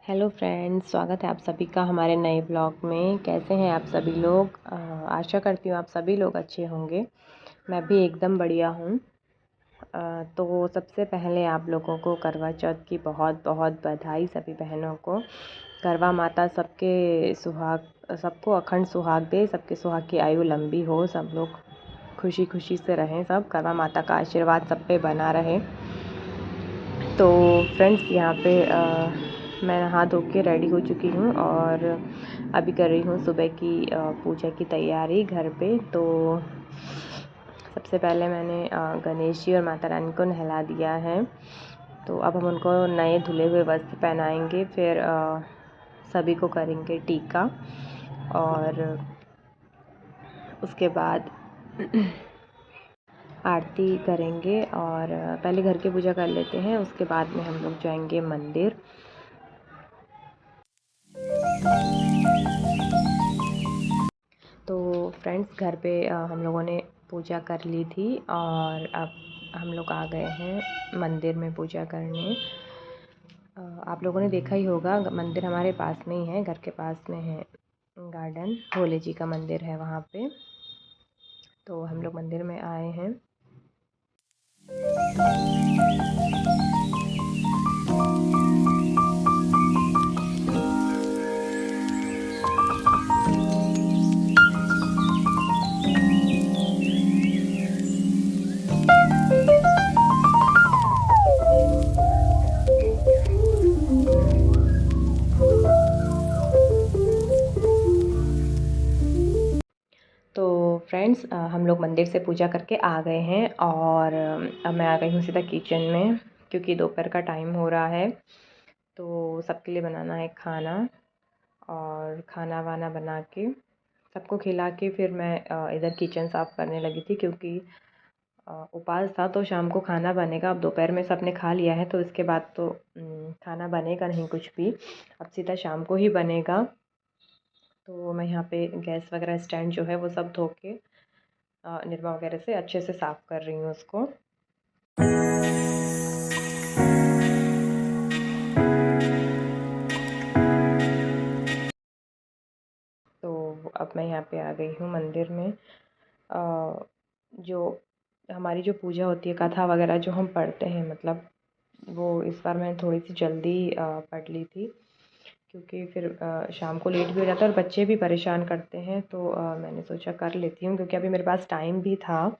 Hello friends, स्वागत है आप सभी का हमारे नए ब्लॉग में। कैसे हैं आप सभी लोग? आशा करती हूँ आप सभी लोग अच्छे होंगे। मैं भी एकदम बढ़िया हूँ। तो सबसे पहले आप लोगों को करवा चौथ की बहुत बहुत बधाई। सभी बहनों को करवा माता सबको अखंड सुहाग दे, सबके सुहाग की आयु लंबी हो, सब लोग खुशी खुशी से रहें, सब करवा माता का आशीर्वाद सब पे बना रहे। तो फ्रेंड्स, यहाँ पे मैं नहा धो के रेडी हो चुकी हूँ और अभी कर रही हूँ सुबह की पूजा की तैयारी घर पे। तो सबसे पहले मैंने गणेश जी और माता रानी को नहला दिया है। तो अब हम उनको नए धुले हुए वस्त्र पहनाएंगे, फिर सभी को करेंगे टीका और उसके बाद आरती करेंगे। और पहले घर की पूजा कर लेते हैं, उसके बाद में हम लोग जाएंगे मंदिर। तो फ्रेंड्स, घर पे हम लोगों ने पूजा कर ली थी और अब हम लोग आ गए हैं मंदिर में पूजा करने। आप लोगों ने देखा ही होगा, मंदिर हमारे पास में ही है, घर के पास में है गार्डन, भोले जी का मंदिर है वहाँ पे। तो हम लोग मंदिर में आए हैं। तो फ्रेंड्स, हम लोग मंदिर से पूजा करके आ गए हैं और अब मैं आ गई हूँ सीधा किचन में, क्योंकि दोपहर का टाइम हो रहा है। तो सबके लिए बनाना है खाना, और खाना वाना बना के सबको खिला के फिर मैं इधर किचन साफ़ करने लगी थी, क्योंकि उपवास था। तो शाम को खाना बनेगा। अब दोपहर में सबने खा लिया है, तो इसके बाद तो खाना बनेगा नहीं कुछ भी, अब सीधा शाम को ही बनेगा। तो मैं यहाँ पे गैस वगैरह स्टैंड जो है वो सब धो के निरमा वगैरह से अच्छे से साफ़ कर रही हूँ उसको। तो अब मैं यहाँ पे आ गई हूँ मंदिर में। जो हमारी जो पूजा होती है, कथा वगैरह जो हम पढ़ते हैं, मतलब वो इस बार मैंने थोड़ी सी जल्दी पढ़ ली थी, क्योंकि फिर शाम को लेट भी हो जाता है और बच्चे भी परेशान करते हैं। तो मैंने सोचा कर लेती हूँ, क्योंकि अभी मेरे पास टाइम भी था।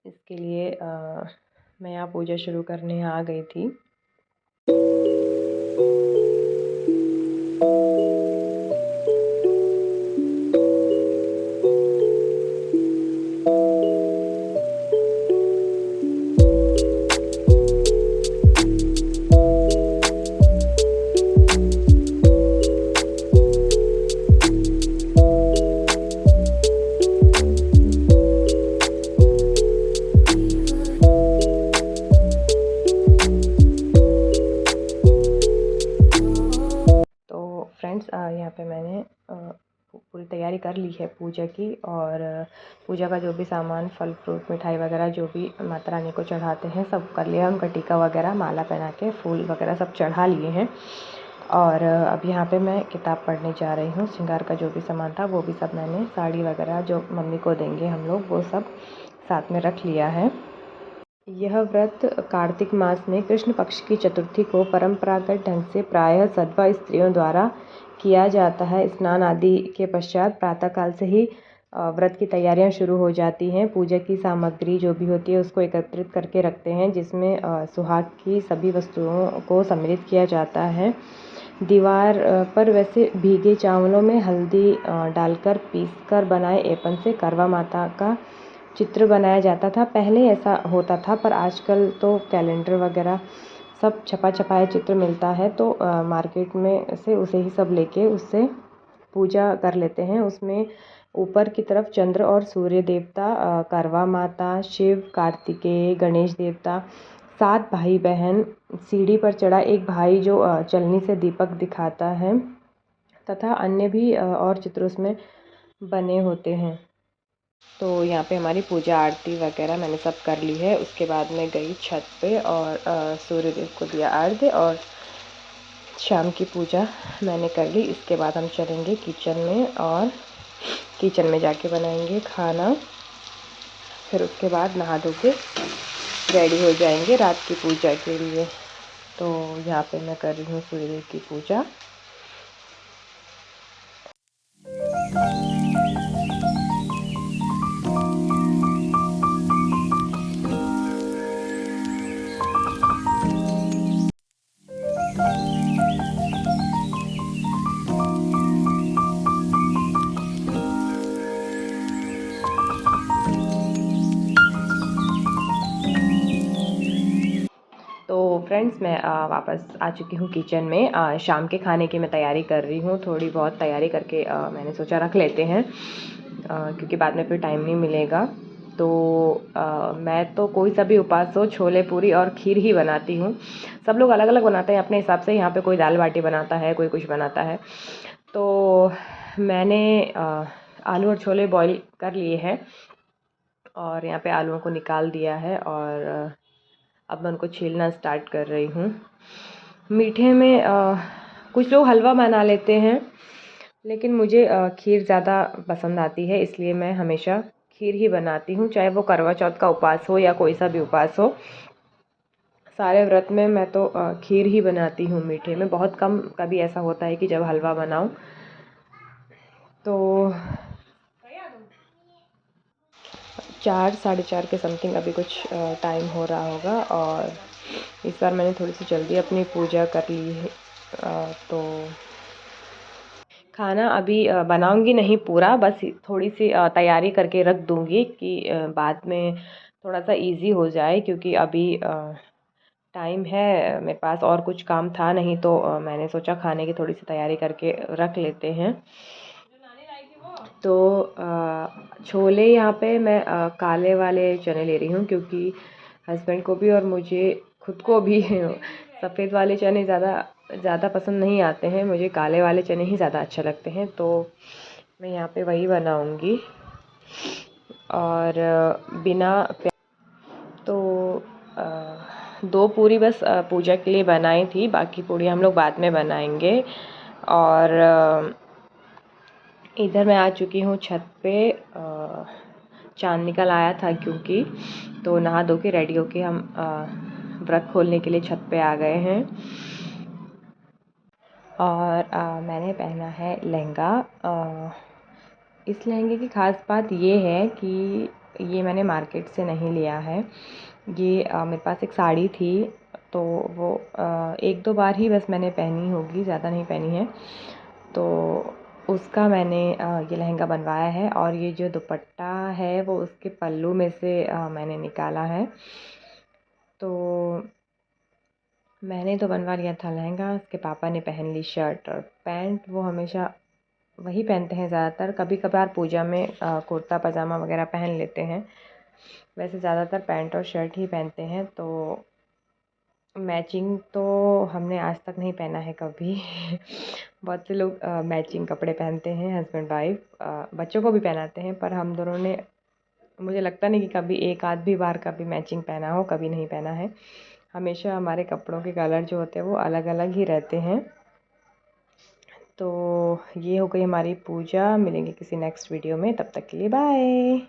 इसके लिए मैं यहाँ पूजा शुरू करने आ गई थी। फ्रेंड्स, यहाँ पे मैंने पूरी तैयारी कर ली है पूजा की, और पूजा का जो भी सामान, फल फ्रूट, मिठाई वगैरह जो भी माता रानी को चढ़ाते हैं सब कर लिया। उनका टीका वगैरह, माला पहना के, फूल वगैरह सब चढ़ा लिए हैं। और अब यहाँ पे मैं किताब पढ़ने जा रही हूँ। श्रृंगार का जो भी सामान था वो भी सब मैंने, साड़ी वगैरह जो मम्मी को देंगे हम लोग, वो सब साथ में रख लिया है। यह व्रत कार्तिक मास में कृष्ण पक्ष की चतुर्थी को परंपरागत ढंग से प्रायः सधवा स्त्रियों द्वारा किया जाता है। स्नान आदि के पश्चात प्रातःकाल से ही व्रत की तैयारियां शुरू हो जाती हैं। पूजा की सामग्री जो भी होती है उसको एकत्रित करके रखते हैं, जिसमें सुहाग की सभी वस्तुओं को सम्मिलित किया जाता है। दीवार पर वैसे भीगे चावलों में हल्दी डालकर पीसकर बनाए एपन से करवा माता का चित्र बनाया जाता था। पहले ऐसा होता था, पर आजकल तो कैलेंडर वगैरह सब छपा छपाया चित्र मिलता है, तो मार्केट में से उसे ही सब लेके उससे पूजा कर लेते हैं। उसमें ऊपर की तरफ चंद्र और सूर्य देवता, करवा माता, शिव, कार्तिकेय, गणेश देवता, 7 भाई बहन, सीढ़ी पर चढ़ा एक भाई जो चलनी से दीपक दिखाता है, तथा अन्य भी और चित्र उसमें बने होते हैं। तो यहाँ पे हमारी पूजा आरती वगैरह मैंने सब कर ली है। उसके बाद मैं गई छत पे और सूर्यदेव को दिया अर्घ्य, और शाम की पूजा मैंने कर ली। इसके बाद हम चलेंगे किचन में और किचन में जाके बनाएंगे खाना। फिर उसके बाद नहा धो के रेडी हो जाएंगे रात की पूजा के लिए। तो यहाँ पे मैं कर रही हूँ सूर्य की पूजा। तो फ्रेंड्स मैं वापस आ चुकी हूँ किचन में। शाम के खाने की मैं तैयारी कर रही हूँ। थोड़ी बहुत तैयारी करके मैंने सोचा रख लेते हैं क्योंकि बाद में फिर टाइम नहीं मिलेगा। तो मैं तो कोई सा भी उपवास हो, छोले पूरी और खीर ही बनाती हूँ। सब लोग अलग अलग बनाते हैं अपने हिसाब से। यहाँ पे कोई दाल बाटी बनाता है, कोई कुछ बनाता है। तो मैंने आलू और छोले बॉईल कर लिए हैं और यहाँ पे आलूओं को निकाल दिया है और अब मैं उनको छीलना स्टार्ट कर रही हूँ। मीठे में कुछ लोग हलवा बना लेते हैं, लेकिन मुझे खीर ज़्यादा पसंद आती है, इसलिए मैं हमेशा खीर ही बनाती हूँ, चाहे वो करवा चौथ का उपवास हो या कोई सा भी उपवास हो। सारे व्रत में मैं तो खीर ही बनाती हूँ। मीठे में बहुत कम कभी ऐसा होता है कि जब हलवा बनाऊँ। तो 4 साढ़े 4 के समथिंग अभी कुछ टाइम हो रहा होगा और इस बार मैंने थोड़ी सी जल्दी अपनी पूजा कर ली है। तो खाना अभी बनाऊंगी नहीं पूरा, बस थोड़ी सी तैयारी करके रख दूंगी कि बाद में थोड़ा सा इजी हो जाए, क्योंकि अभी टाइम है मेरे पास और कुछ काम था नहीं। तो मैंने सोचा खाने की थोड़ी सी तैयारी करके रख लेते हैं। तो छोले यहाँ पे मैं काले वाले चने ले रही हूँ, क्योंकि हस्बैंड को भी और मुझे खुद को भी सफ़ेद वाले चने ज़्यादा पसंद नहीं आते हैं। मुझे काले वाले चने ही ज़्यादा अच्छे लगते हैं। तो मैं यहाँ पे वही बनाऊँगी और बिना तो 2 पूरी बस पूजा के लिए बनाई थी, बाकी पूरी हम लोग बाद में बनाएंगे। और इधर मैं आ चुकी हूँ छत पे। चाँद निकल आया था क्योंकि, तो नहा धो के रेडी होके हम व्रत खोलने के लिए छत पे आ गए हैं। और मैंने पहना है लहंगा। इस लहंगे की ख़ास बात ये है कि ये मैंने मार्केट से नहीं लिया है। ये मेरे पास एक साड़ी थी, तो वो 1-2 बार ही बस मैंने पहनी होगी, ज़्यादा नहीं पहनी है। तो उसका मैंने ये लहंगा बनवाया है और ये जो दुपट्टा है वो उसके पल्लू में से मैंने निकाला है। तो मैंने तो बनवा लिया था लहंगा, उसके पापा ने पहन ली शर्ट और पैंट। वो हमेशा वही पहनते हैं ज़्यादातर, कभी कभार पूजा में कुर्ता पजामा वगैरह पहन लेते हैं। वैसे ज़्यादातर पैंट और शर्ट ही पहनते हैं। तो मैचिंग तो हमने आज तक नहीं पहना है कभी। बहुत से लोग मैचिंग कपड़े पहनते हैं, हस्बैंड वाइफ, बच्चों को भी पहनाते हैं, पर हम दोनों ने, मुझे लगता नहीं कि कभी एक आध भी बार कभी मैचिंग पहना हो, कभी नहीं पहना है। हमेशा हमारे कपड़ों के कलर जो होते हैं वो अलग अलग ही रहते हैं। तो ये हो गई हमारी पूजा। मिलेंगे किसी नेक्स्ट वीडियो में, तब तक के लिए बाय।